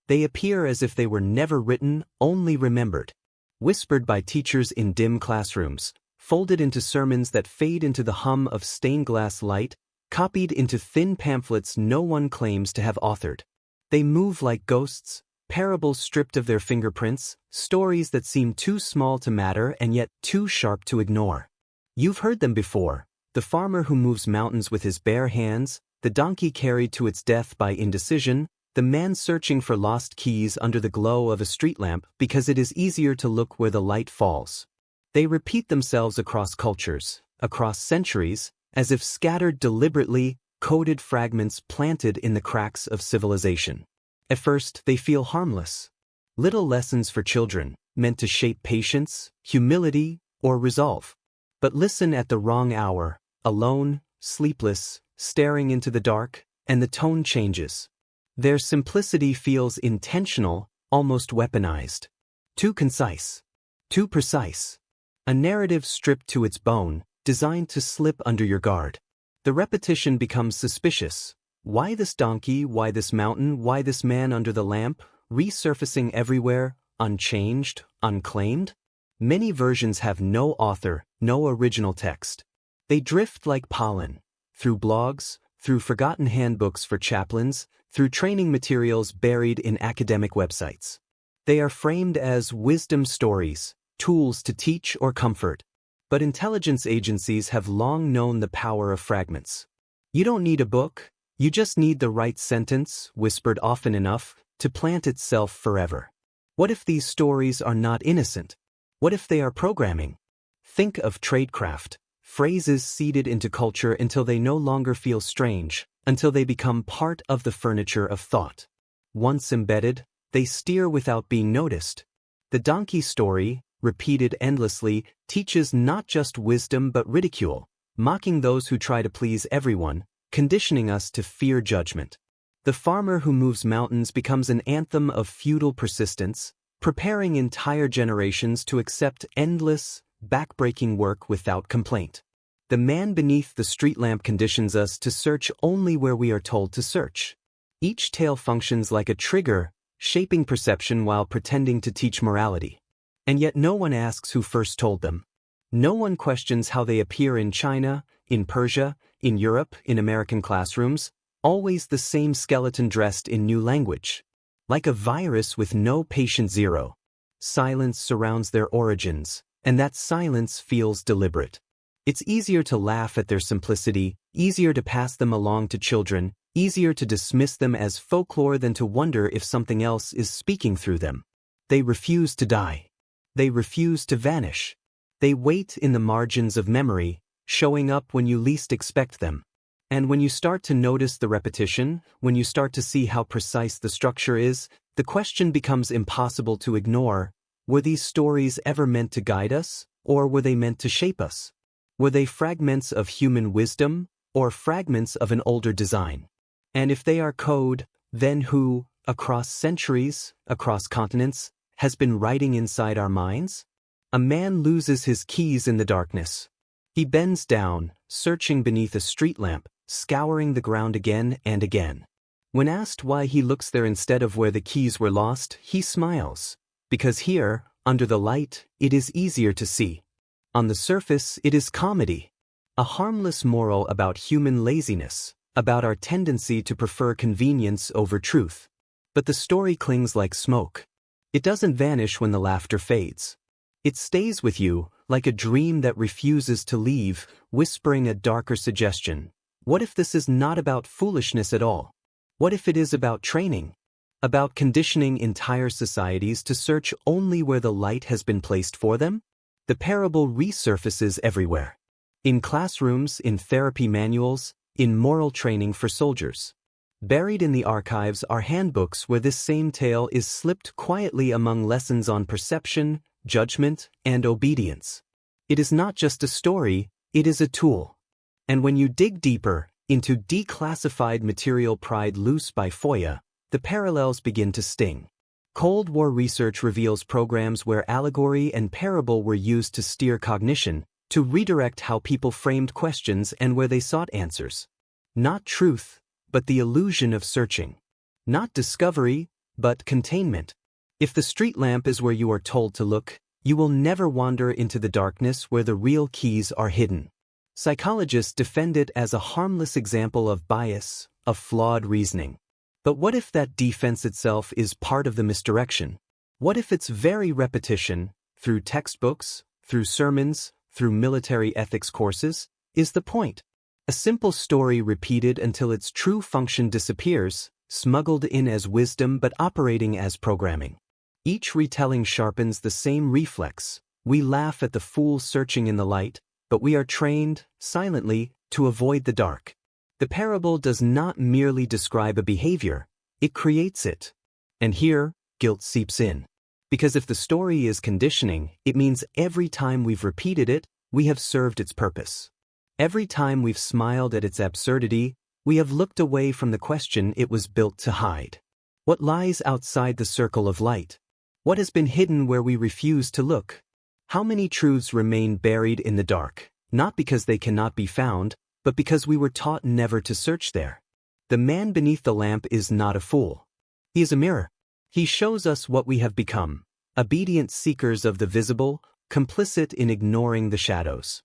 They appear as if they were never written, only remembered. Whispered by teachers in dim classrooms, folded into sermons that fade into the hum of stained glass light, copied into thin pamphlets no one claims to have authored. They move like ghosts, parables stripped of their fingerprints, stories that seem too small to matter and yet too sharp to ignore. You've heard them before: the farmer who moves mountains with his bare hands, the donkey carried to its death by indecision, the man searching for lost keys under the glow of a street lamp because it is easier to look where the light falls. They repeat themselves across cultures, across centuries, as if scattered deliberately, coded fragments planted in the cracks of civilization. At first, they feel harmless. Little lessons for children, meant to shape patience, humility, or resolve. But listen at the wrong hour, alone, sleepless, staring into the dark, and the tone changes. Their simplicity feels intentional, almost weaponized. Too concise. Too precise. A narrative stripped to its bone, designed to slip under your guard. The repetition becomes suspicious. Why this donkey? Why this mountain? Why this man under the lamp? Resurfacing everywhere, unchanged, unclaimed? Many versions have no author, no original text. They drift like pollen, through blogs, through forgotten handbooks for chaplains, through training materials buried in academic websites. They are framed as wisdom stories, tools to teach or comfort. But intelligence agencies have long known the power of fragments. You don't need a book, you just need the right sentence, whispered often enough, to plant itself forever. What if these stories are not innocent? What if they are programming? Think of tradecraft, phrases seeded into culture until they no longer feel strange, until they become part of the furniture of thought. Once embedded, they steer without being noticed. The donkey story, repeated endlessly, teaches not just wisdom but ridicule, mocking those who try to please everyone, conditioning us to fear judgment. The farmer who moves mountains becomes an anthem of feudal persistence, preparing entire generations to accept endless, backbreaking work without complaint. The man beneath the street lamp conditions us to search only where we are told to search. Each tale functions like a trigger, shaping perception while pretending to teach morality. And yet no one asks who first told them. No one questions how they appear in China, in Persia, in Europe, in American classrooms, always the same skeleton dressed in new language. Like a virus with no patient zero. Silence surrounds their origins, and that silence feels deliberate. It's easier to laugh at their simplicity, easier to pass them along to children, easier to dismiss them as folklore than to wonder if something else is speaking through them. They refuse to die. They refuse to vanish. They wait in the margins of memory, showing up when you least expect them. And when you start to notice the repetition, when you start to see how precise the structure is, the question becomes impossible to ignore: were these stories ever meant to guide us, or were they meant to shape us? Were they fragments of human wisdom, or fragments of an older design? And if they are code, then who, across centuries, across continents, has been writing inside our minds? A man loses his keys in the darkness. He bends down, searching beneath a street lamp, scouring the ground again and again. When asked why he looks there instead of where the keys were lost, he smiles. Because here, under the light, it is easier to see. On the surface, it is comedy. A harmless moral about human laziness, about our tendency to prefer convenience over truth. But the story clings like smoke. It doesn't vanish when the laughter fades. It stays with you, like a dream that refuses to leave, whispering a darker suggestion. What if this is not about foolishness at all? What if it is about training? About conditioning entire societies to search only where the light has been placed for them? The parable resurfaces everywhere. In classrooms, in therapy manuals, in moral training for soldiers. Buried in the archives are handbooks where this same tale is slipped quietly among lessons on perception, judgment, and obedience. It is not just a story, it is a tool. And when you dig deeper, into declassified material pried loose by FOIA, the parallels begin to sting. Cold War research reveals programs where allegory and parable were used to steer cognition, to redirect how people framed questions and where they sought answers. Not truth, but the illusion of searching. Not discovery, but containment. If the street lamp is where you are told to look, you will never wander into the darkness where the real keys are hidden. Psychologists defend it as a harmless example of bias, of flawed reasoning. But what if that defense itself is part of the misdirection? What if its very repetition, through textbooks, through sermons, through military ethics courses, is the point? A simple story repeated until its true function disappears, smuggled in as wisdom but operating as programming. Each retelling sharpens the same reflex. We laugh at the fool searching in the light, but we are trained, silently, to avoid the dark. The parable does not merely describe a behavior, it creates it. And here, guilt seeps in. Because if the story is conditioning, it means every time we've repeated it, we have served its purpose. Every time we've smiled at its absurdity, we have looked away from the question it was built to hide. What lies outside the circle of light? What has been hidden where we refuse to look? How many truths remain buried in the dark, not because they cannot be found, but because we were taught never to search there? The man beneath the lamp is not a fool. He is a mirror. He shows us what we have become, obedient seekers of the visible, complicit in ignoring the shadows.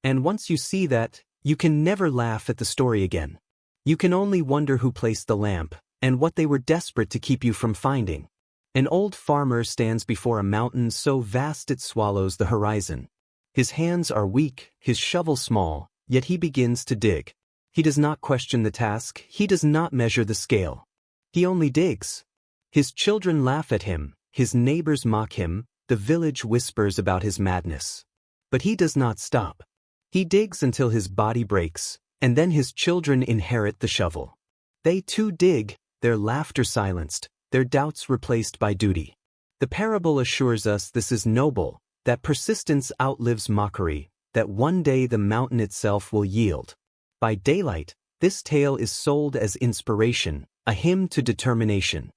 And once you see that, you can never laugh at the story again. You can only wonder who placed the lamp, and what they were desperate to keep you from finding. An old farmer stands before a mountain so vast it swallows the horizon. His hands are weak, his shovel small, yet he begins to dig. He does not question the task, he does not measure the scale. He only digs. His children laugh at him, his neighbors mock him, the village whispers about his madness. But he does not stop. He digs until his body breaks, and then his children inherit the shovel. They too dig, their laughter silenced, their doubts replaced by duty. The parable assures us this is noble, that persistence outlives mockery, that one day the mountain itself will yield. By daylight, this tale is sold as inspiration, a hymn to determination.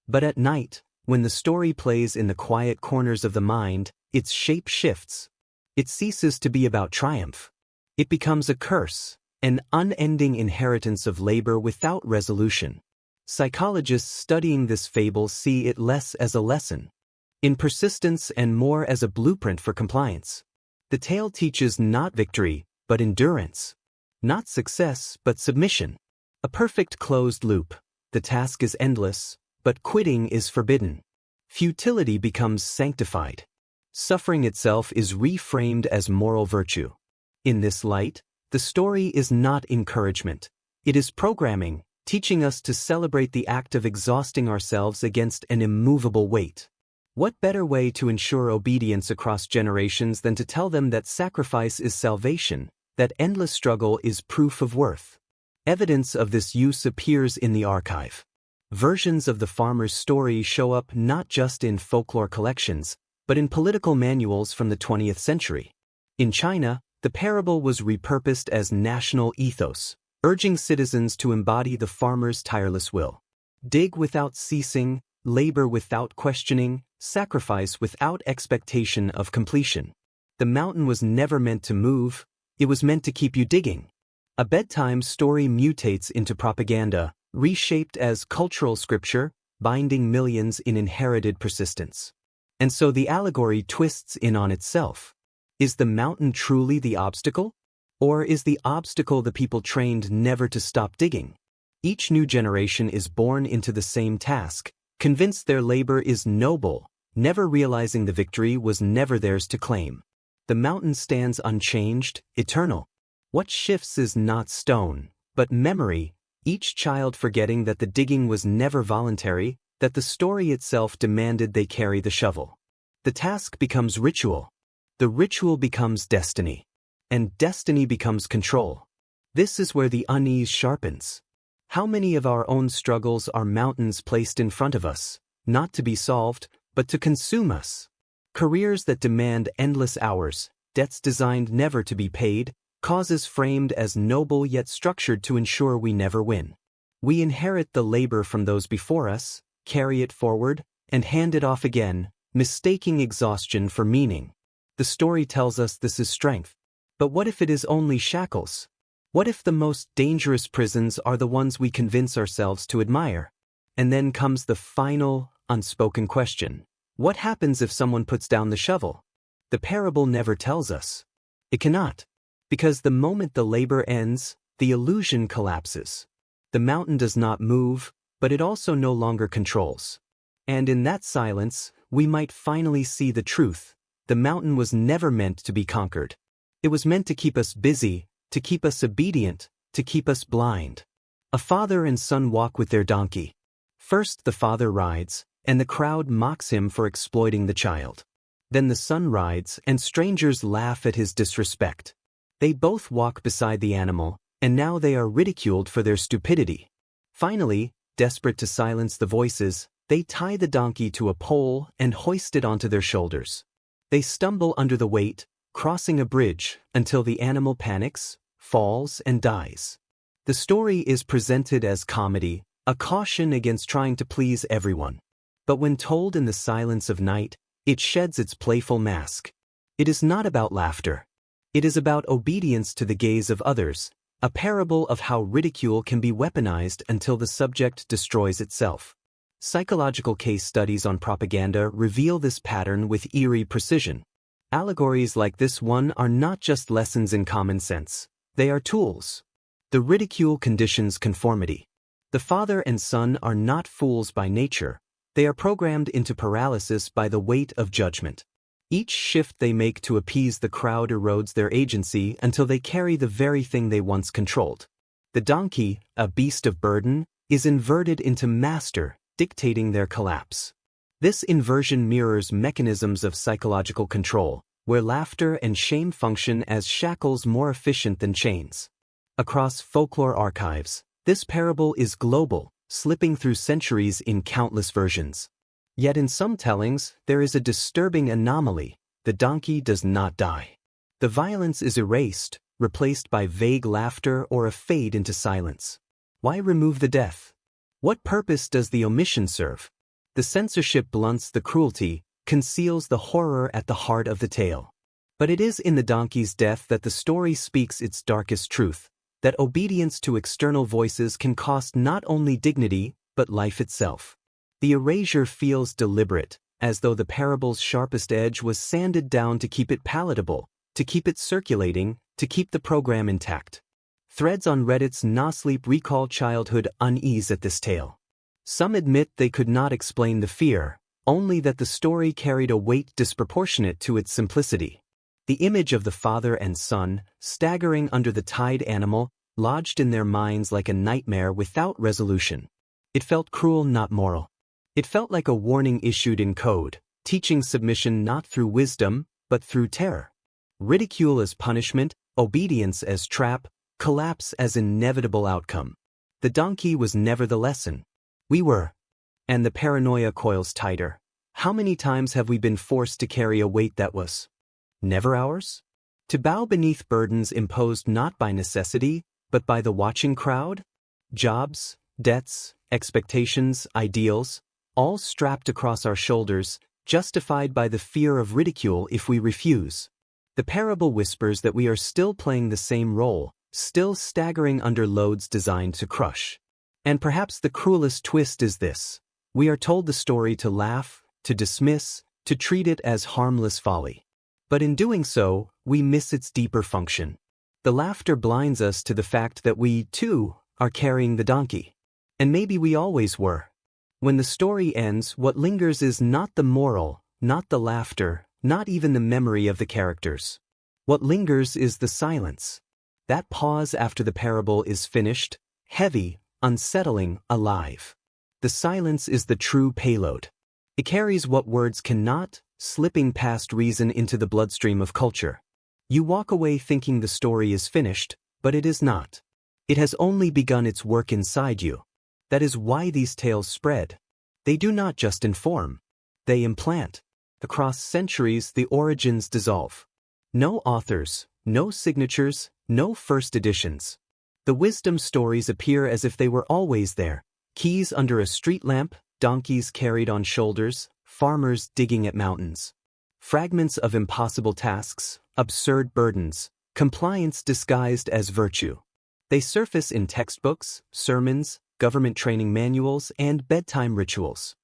But at night, when the story plays in the quiet corners of the mind, its shape shifts. It ceases to be about triumph. It becomes a curse, an unending inheritance of labor without resolution. Psychologists studying this fable see it less as a lesson in persistence and more as a blueprint for compliance. The tale teaches not victory, but endurance. Not success, but submission. A perfect closed loop. The task is endless, but quitting is forbidden. Futility becomes sanctified. Suffering itself is reframed as moral virtue. In this light, the story is not encouragement. It is programming, teaching us to celebrate the act of exhausting ourselves against an immovable weight. What better way to ensure obedience across generations than to tell them that sacrifice is salvation, that endless struggle is proof of worth? Evidence of this use appears in the archive. Versions of the farmer's story show up not just in folklore collections, but in political manuals from the 20th century. In China, the parable was repurposed as national ethos, urging citizens to embody the farmer's tireless will. Dig without ceasing, labor without questioning, sacrifice without expectation of completion. The mountain was never meant to move, it was meant to keep you digging. A bedtime story mutates into propaganda, reshaped as cultural scripture, binding millions in inherited persistence. And so the allegory twists in on itself. Is the mountain truly the obstacle? Or is the obstacle the people trained never to stop digging? Each new generation is born into the same task, convinced their labor is noble, never realizing the victory was never theirs to claim. The mountain stands unchanged, eternal. What shifts is not stone, but memory, each child forgetting that the digging was never voluntary, that the story itself demanded they carry the shovel. The task becomes ritual. The ritual becomes destiny. And destiny becomes control. This is where the unease sharpens. How many of our own struggles are mountains placed in front of us, not to be solved, but to consume us? Careers that demand endless hours, debts designed never to be paid, causes framed as noble yet structured to ensure we never win. We inherit the labor from those before us, carry it forward, and hand it off again, mistaking exhaustion for meaning. The story tells us this is strength. But what if it is only shackles? What if the most dangerous prisons are the ones we convince ourselves to admire? And then comes the final, unspoken question. What happens if someone puts down the shovel? The parable never tells us. It cannot. Because the moment the labor ends, the illusion collapses. The mountain does not move, but it also no longer controls. And in that silence, we might finally see the truth. The mountain was never meant to be conquered. It was meant to keep us busy, to keep us obedient, to keep us blind. A father and son walk with their donkey. First the father rides, and the crowd mocks him for exploiting the child. Then the son rides, and strangers laugh at his disrespect. They both walk beside the animal, and now they are ridiculed for their stupidity. Finally, desperate to silence the voices, they tie the donkey to a pole and hoist it onto their shoulders. They stumble under the weight, crossing a bridge, until the animal panics, falls, and dies. The story is presented as comedy, a caution against trying to please everyone. But when told in the silence of night, it sheds its playful mask. It is not about laughter. It is about obedience to the gaze of others, a parable of how ridicule can be weaponized until the subject destroys itself. Psychological case studies on propaganda reveal this pattern with eerie precision. Allegories like this one are not just lessons in common sense. They are tools. The ridicule conditions conformity. The father and son are not fools by nature. They are programmed into paralysis by the weight of judgment. Each shift they make to appease the crowd erodes their agency until they carry the very thing they once controlled. The donkey, a beast of burden, is inverted into master, dictating their collapse. This inversion mirrors mechanisms of psychological control, where laughter and shame function as shackles more efficient than chains. Across folklore archives, this parable is global, slipping through centuries in countless versions. Yet in some tellings, there is a disturbing anomaly. The donkey does not die. The violence is erased, replaced by vague laughter or a fade into silence. Why remove the death? What purpose does the omission serve? The censorship blunts the cruelty, conceals the horror at the heart of the tale. But it is in the donkey's death that the story speaks its darkest truth, that obedience to external voices can cost not only dignity, but life itself. The erasure feels deliberate, as though the parable's sharpest edge was sanded down to keep it palatable, to keep it circulating, to keep the program intact. Threads on Reddit's NoSleep recall childhood unease at this tale. Some admit they could not explain the fear, only that the story carried a weight disproportionate to its simplicity. The image of the father and son, staggering under the tied animal, lodged in their minds like a nightmare without resolution. It felt cruel, not moral. It felt like a warning issued in code, teaching submission not through wisdom, but through terror. Ridicule as punishment, obedience as trap, collapse as inevitable outcome. The donkey was never the lesson. We were. And the paranoia coils tighter. How many times have we been forced to carry a weight that was never ours? To bow beneath burdens imposed not by necessity, but by the watching crowd? Jobs, debts, expectations, ideals, all strapped across our shoulders, justified by the fear of ridicule if we refuse. The parable whispers that we are still playing the same role, still staggering under loads designed to crush. And perhaps the cruelest twist is this. We are told the story to laugh, to dismiss, to treat it as harmless folly. But in doing so, we miss its deeper function. The laughter blinds us to the fact that we, too, are carrying the donkey. And maybe we always were. When the story ends, what lingers is not the moral, not the laughter, not even the memory of the characters. What lingers is the silence. That pause after the parable is finished, heavy, unsettling, alive. The silence is the true payload. It carries what words cannot, slipping past reason into the bloodstream of culture. You walk away thinking the story is finished, but it is not. It has only begun its work inside you. That is why these tales spread. They do not just inform. They implant. Across centuries, the origins dissolve. No authors, no signatures, no first editions. The wisdom stories appear as if they were always there. Keys under a street lamp, donkeys carried on shoulders, farmers digging at mountains. Fragments of impossible tasks, absurd burdens, compliance disguised as virtue. They surface in textbooks, sermons, government training manuals, and bedtime rituals.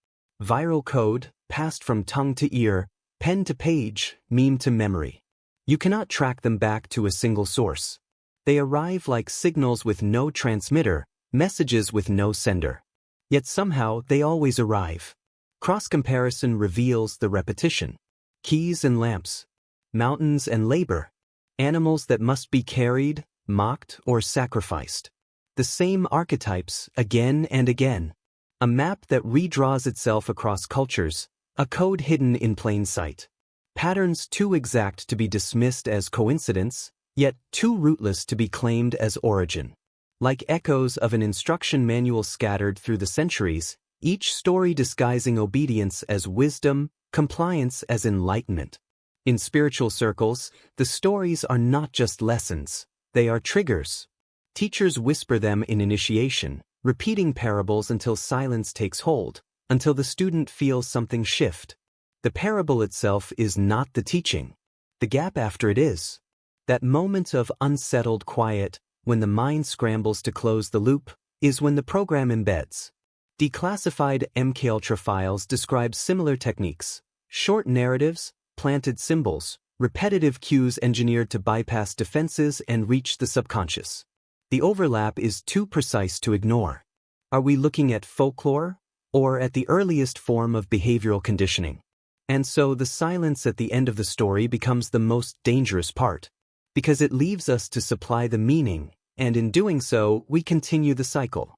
Viral code, passed from tongue to ear, pen to page, meme to memory. You cannot track them back to a single source. They arrive like signals with no transmitter, messages with no sender. Yet somehow they always arrive. Cross-comparison reveals the repetition. Keys and lamps. Mountains and labor. Animals that must be carried, mocked, or sacrificed. The same archetypes again and again. A map that redraws itself across cultures, a code hidden in plain sight. Patterns too exact to be dismissed as coincidence, yet too rootless to be claimed as origin. Like echoes of an instruction manual scattered through the centuries, each story disguising obedience as wisdom, compliance as enlightenment. In spiritual circles, the stories are not just lessons, they are triggers. Teachers whisper them in initiation, repeating parables until silence takes hold, until the student feels something shift. The parable itself is not the teaching. The gap after it is. That moment of unsettled quiet, when the mind scrambles to close the loop, is when the program embeds. Declassified MKUltra files describe similar techniques. Short narratives, planted symbols, repetitive cues engineered to bypass defenses and reach the subconscious. The overlap is too precise to ignore. Are we looking at folklore, or at the earliest form of behavioral conditioning? And so the silence at the end of the story becomes the most dangerous part, because it leaves us to supply the meaning, and in doing so, we continue the cycle.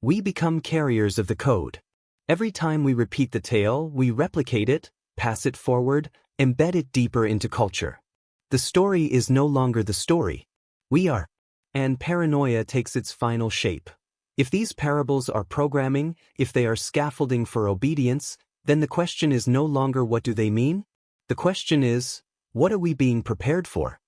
We become carriers of the code. Every time we repeat the tale, we replicate it, pass it forward, embed it deeper into culture. The story is no longer the story. We are. And paranoia takes its final shape. If these parables are programming, if they are scaffolding for obedience, then the question is no longer what do they mean? The question is, what are we being prepared for?